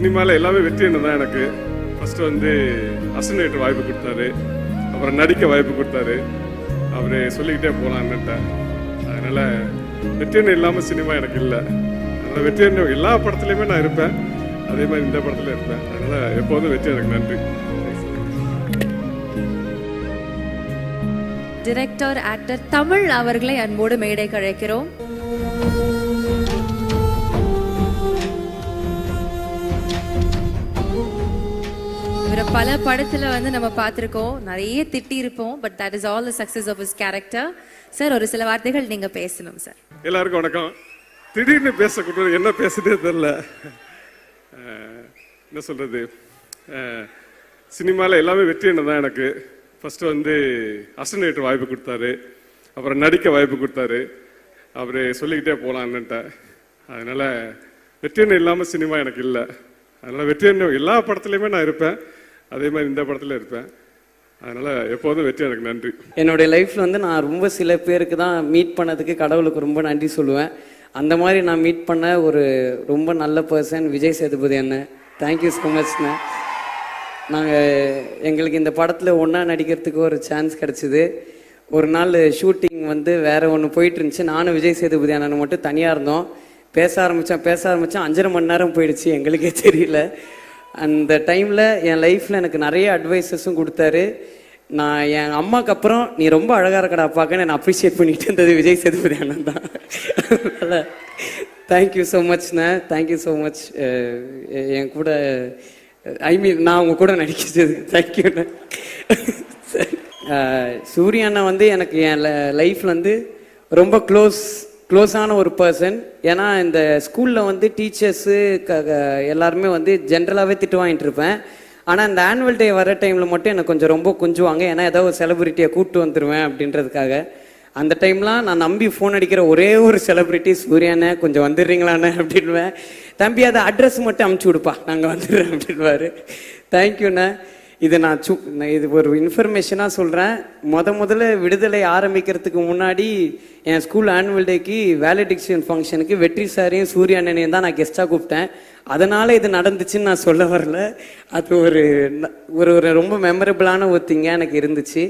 சினிமாவில் எல்லாமே வெற்றி என்ன தான் எனக்கு. ஃபஸ்ட்டு வந்து அசனேட்டர் வாய்ப்பு கொடுத்தாரு, அப்புறம் நடிக்க வாய்ப்பு கொடுத்தாரு. அவர் சொல்லிக்கிட்டே போகலான்னுட்ட. அதனால் வெற்றியன்னு இல்லாமல் சினிமா எனக்கு இல்லை. அதனால் வெற்றியன்னு எல்லா படத்துலையுமே நான் இருப்பேன், அதே மாதிரி இந்த படத்துல இருப்பேன். அதனால் எப்போதும் வெற்றி எனக்கு. நன்றி. டைரக்டர் ஆக்டர் தமிழ் அவர்களை அன்போடு மேடைக்கு அழைக்கிறோம். இவரை பல படத்துல வந்து நம்ம பார்த்திருக்கோம், நிறைய திட்டி இருப்போம். But that is all the success of his character. Sir, ஒரு சில வார்த்தைகள் நீங்க பேசணும் சார். எல்லாருக்கும் வணக்கம். திடீர்னு பேசக்கூடாது, என்ன பேசுறதே தெரியல. என்ன சொல்றது, சினிமாவில் எல்லாமே வெற்றி என்ன தான் எனக்கு. ஃபஸ்ட்டு வந்து அசனேட்டர் வாய்ப்பு கொடுத்தாரு, அப்புறம் நடிக்க வாய்ப்பு கொடுத்தாரு. அவர் சொல்லிக்கிட்டே போகலான்னுட்ட. அதனால் வெற்றியன்னு இல்லாமல் சினிமா எனக்கு இல்லை. அதனால் வெற்றியன்னு எல்லா படத்துலையுமே நான் இருப்பேன், அதே மாதிரி இந்த படத்துல இருப்பேன். அதனால் எப்போதும் வெற்றி எனக்கு. நன்றி. என்னுடைய லைஃப்பில் வந்து நான் ரொம்ப சில பேருக்கு தான் மீட் பண்ணதுக்கு கடவுளுக்கு ரொம்ப நன்றி சொல்லுவேன். அந்த மாதிரி நான் மீட் பண்ண ஒரு ரொம்ப நல்ல பர்சன் விஜய் சேதுபதி அண்ணன். தேங்க்யூ ஸோ மச்ண்ணே. எங்களுக்கு இந்த படத்தில் ஒன்றா நடிக்கிறதுக்கு ஒரு சான்ஸ் கிடச்சிது. ஒரு நாள் ஷூட்டிங் வந்து வேறு ஒன்று போயிட்டு இருந்துச்சு. நானும் விஜய் சேதுபதி அண்ணன் மட்டும் தனியாக இருந்தோம். பேச ஆரம்பித்தோம் 5.5 மணி நேரம் போயிடுச்சு, எங்களுக்கே தெரியல. அந்த டைமில் என் லைஃப்பில் எனக்கு நிறைய அட்வைஸஸும் கொடுத்தாரு. நான் என் அம்மாவுக்கு அப்புறம் நீ ரொம்ப அழகாக இருக்கடா பார்க்க நான் அப்ரிஷியேட் பண்ணிட்டு இருந்தது விஜய் சேதுபதி அண்ணன் தான். அதனால் தேங்க்யூ ஸோ மச்ண்ணே. Thank you so much. என் கூட நான் உங்க கூட நடிக்கிறது தேங்க்யூண்ணே. சூர்யா அண்ணா வந்து எனக்கு என் லைஃப்பில் வந்து ரொம்ப க்ளோஸான ஒரு பர்சன். ஏன்னா இந்த ஸ்கூலில் வந்து டீச்சர்ஸு எல்லாருமே வந்து ஜென்ரலாகவே திட்டு வாங்கிட்டு இருப்பேன். ஆனால் இந்த ஆனுவல் டே வர டைமில் மட்டும் எனக்கு கொஞ்சம் ரொம்ப கொஞ்சுவாங்க. ஏன்னா ஏதாவது ஒரு செலிபிரிட்டியை கூப்பிட்டு வந்துடுவேன் அப்படின்றதுக்காக. அந்த டைம்லாம் நான் நம்பி ஃபோன் அடிக்கிற ஒரே ஒரு செலிபிரிட்டி சூர்யாண்ணே, கொஞ்சம் வந்துடுறீங்களாண்ணே அப்படின்வேன். தம்பி அதை அட்ரஸ் மட்டும் அமுச்சு விடுப்பா, நாங்கள் வந்துடுறேன் அப்படின்வாரு. தேங்க்யூண்ணே. இது இது ஒரு இன்ஃபர்மேஷனாக சொல்கிறேன். முதல்ல விடுதலை ஆரம்பிக்கிறதுக்கு முன்னாடி என் ஸ்கூல் ஆனுவல் டேக்கு வேலிடிக்ஷன் ஃபங்க்ஷனுக்கு வெற்றி சாரையும் சூர்யா அண்ணனையும் தான் நான் கெஸ்ட்டாக கூப்பிட்டேன். அதனால் இது நடந்துச்சுன்னு நான் சொல்ல வரல. அது ஒரு ரொம்ப மெமரபிளான ஒரு திங்காக எனக்கு இருந்துச்சு.